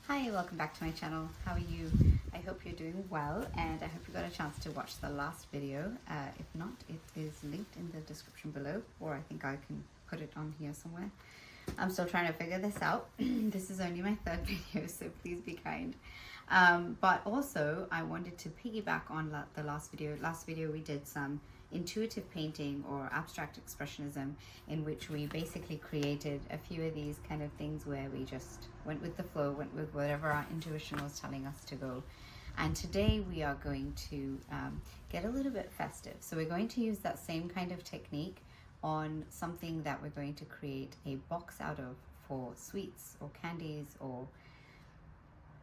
Hi, welcome back to my channel. How are you? I hope you're doing well, and I hope you got a chance to watch the last video. If not, it is linked in the description below, or I think I can put it on here somewhere. I'm still trying to figure this out. This is only my third video, so please be kind. But also, I wanted to piggyback on the last video. Last video we did some intuitive painting or abstract expressionism, in which we basically created a few of these kind of things where we just went with the flow, went with whatever our intuition was telling us to go. And today we are going to get a little bit festive. So we're going to use that same kind of technique on something that we're going to create a box out of for sweets or candies or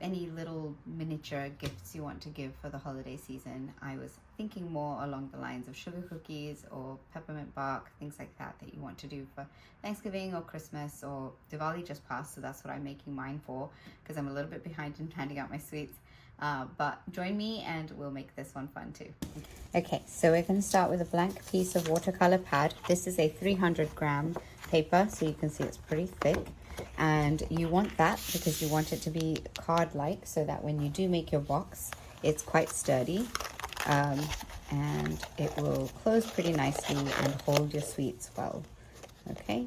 any little miniature gifts you want to give for the holiday season. I was thinking more along the lines of sugar cookies or peppermint bark, things like that you want to do for Thanksgiving or Christmas, or Diwali just passed, so that's what I'm making mine for, because I'm a little bit behind in handing out my sweets. But join me and we'll make this one fun too. Okay, so we're going to start with a blank piece of watercolor pad. This is a 300-gram paper, so you can see it's pretty thick. And you want that because you want it to be card-like, so that when you do make your box, it's quite sturdy. And it will close pretty nicely and hold your sweets well. Okay,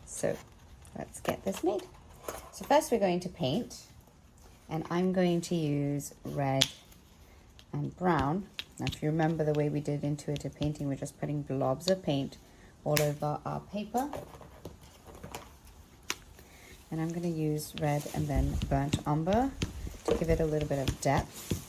so let's get this made. So first we're going to paint, and I'm going to use red and brown. Now if you remember the way we did intuitive painting, we're just putting blobs of paint all over our paper. And I'm going to use red and then burnt umber to give it a little bit of depth.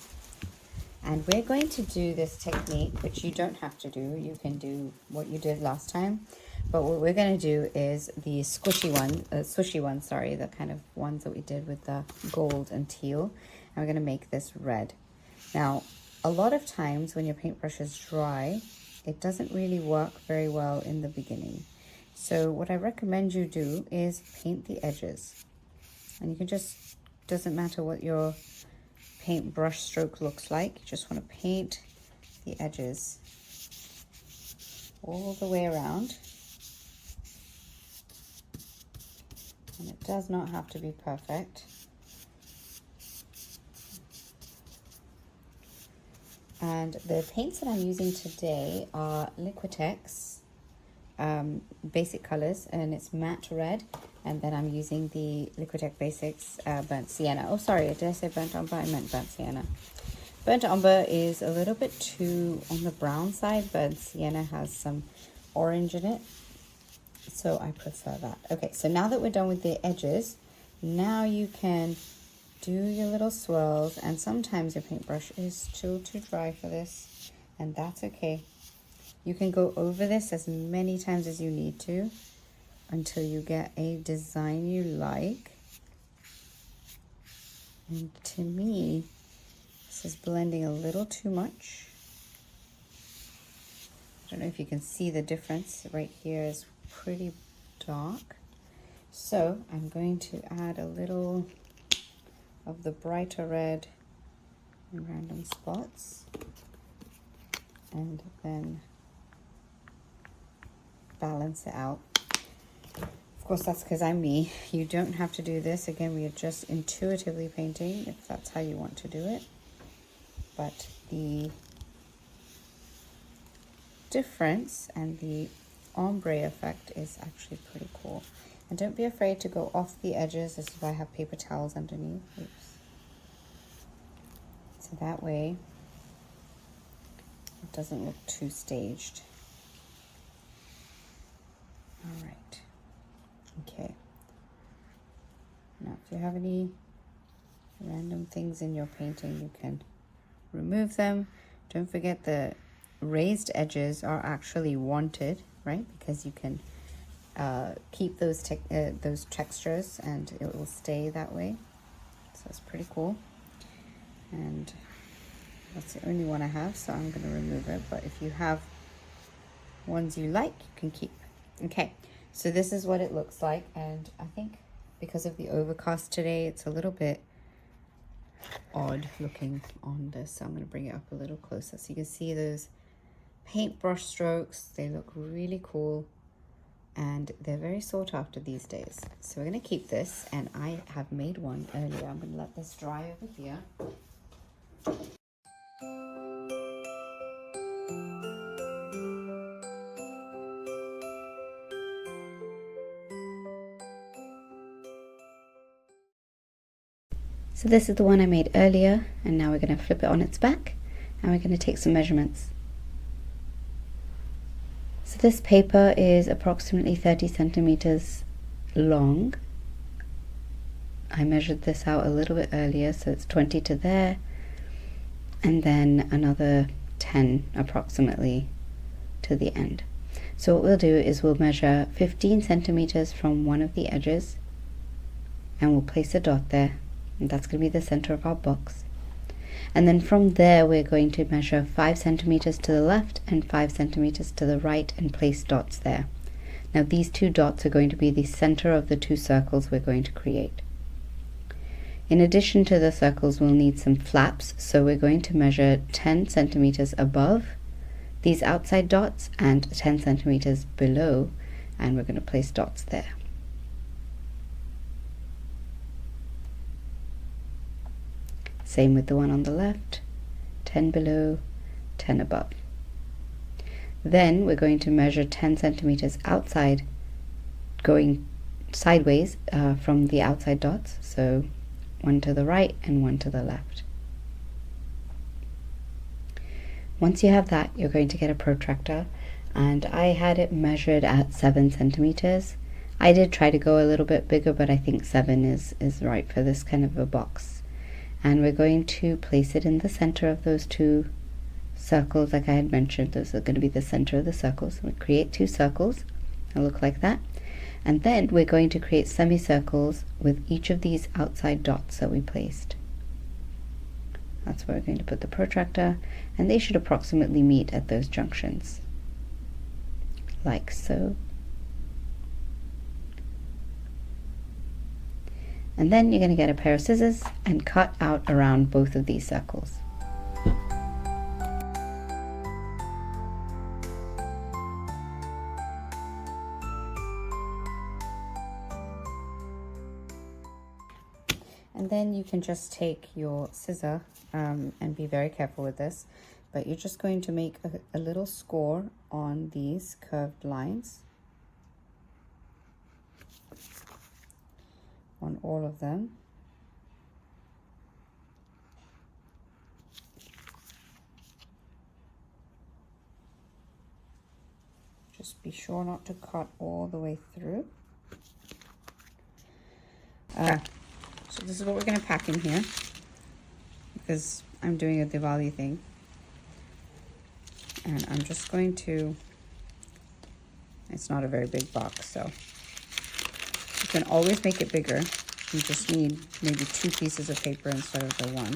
And we're going to do this technique, which you don't have to do. You can do what you did last time. But what we're going to do is the swishy one, the kind of ones that we did with the gold and teal. And we're going to make this red. Now, a lot of times when your paintbrush is dry, it doesn't really work very well in the beginning. So what I recommend you do is paint the edges. And you can just, doesn't matter what your paintbrush stroke looks like, you just want to paint the edges all the way around. And it does not have to be perfect. And the paints that I'm using today are Liquitex basic colors, and it's matte red. And then I'm using the Liquitex Basics burnt sienna. Oh, sorry, did I say burnt umber? I meant burnt sienna. Burnt umber is a little bit too on the brown side. Burnt sienna has some orange in it, so I prefer that. Okay, so now that we're done with the edges, now you can do your little swirls. And sometimes your paintbrush is still too dry for this, and that's okay. You can go over this as many times as you need to until you get a design you like. And to me, this is blending a little too much. I don't know if you can see the difference. Right here is pretty dark. So I'm going to add a little of the brighter red in random spots. And then balance it out. Of course, that's because I'm me. You don't have to do this. Again, we are just intuitively painting if that's how you want to do it. But the difference and the ombre effect is actually pretty cool. And don't be afraid to go off the edges. This is why I have paper towels underneath. Oops. So that way it doesn't look too staged. All right. Okay. Now, if you have any random things in your painting, you can remove them. Don't forget the raised edges are actually wanted, right? Because you can keep those textures and it will stay that way. So it's pretty cool. And that's the only one I have, so I'm going to remove it. But if you have ones you like, you can keep. Okay, so this is what it looks like, and I think because of the overcast today, it's a little bit odd looking on this, so I'm going to bring it up a little closer so you can see those paintbrush strokes. They look really cool. and they're very sought after these days. So we're going to keep this, and I have made one earlier. I'm going to let this dry over here. So this is the one I made earlier, and now we're going to flip it on its back, and we're going to take some measurements. So this paper is approximately 30 centimeters long. I measured this out a little bit earlier, so it's 20 to there, and then another 10 approximately to the end. So what we'll do is we'll measure 15 centimeters from one of the edges, and we'll place a dot there, and that's going to be the center of our box. And then from there we're going to measure 5 centimeters to the left and 5 centimeters to the right and place dots there. Now these two dots are going to be the center of the two circles we're going to create. In addition to the circles, we'll need some flaps, so we're going to measure 10 centimeters above these outside dots and 10 centimeters below, and we're going to place dots there. Same with the one on the left, 10 below, 10 above. Then we're going to measure 10 centimeters outside, going sideways from the outside dots, so one to the right and one to the left. Once you have that, you're going to get a protractor, and I had it measured at 7 centimeters. I did try to go a little bit bigger, but I think 7 is right for this kind of a box. And we're going to place it in the center of those two circles like I had mentioned. Those are going to be the center of the circles. We create two circles. They'll look like that. And then we're going to create semicircles with each of these outside dots that we placed. That's where we're going to put the protractor, and they should approximately meet at those junctions, like so. And then you're going to get a pair of scissors and cut out around both of these circles. And then you can just take your scissor and be very careful with this, but you're just going to make a little score on these curved lines, on all of them. Just be sure not to cut all the way through. So this is what we're going to pack in here, because I'm doing a Diwali thing. And I'm just going to, it's not a very big box, so you can always make it bigger. You just need maybe 2 pieces of paper instead of the 1. Okay,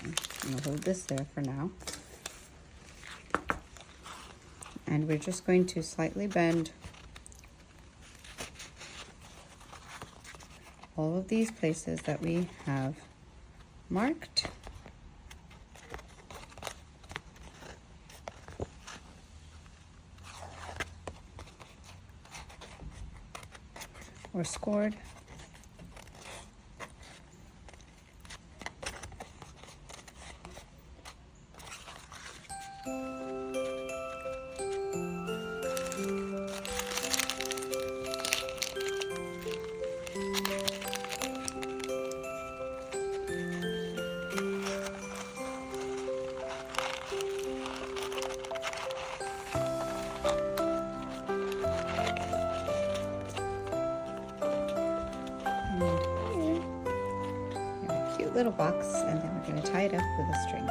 I'm going to hold this there for now. And we're just going to slightly bend all of these places that we have marked. Or scored. Cute little box, and then we're going to tie it up with a string.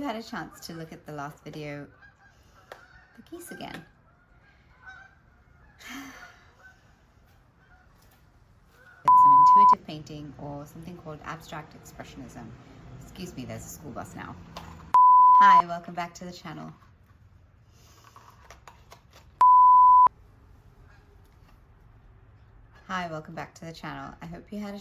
you've had a chance to look at the last video, the geese again. Some intuitive painting or something called abstract expressionism. Excuse me, there's a school bus now. Hi, welcome back to the channel. Hi, welcome back to the channel. I hope you had a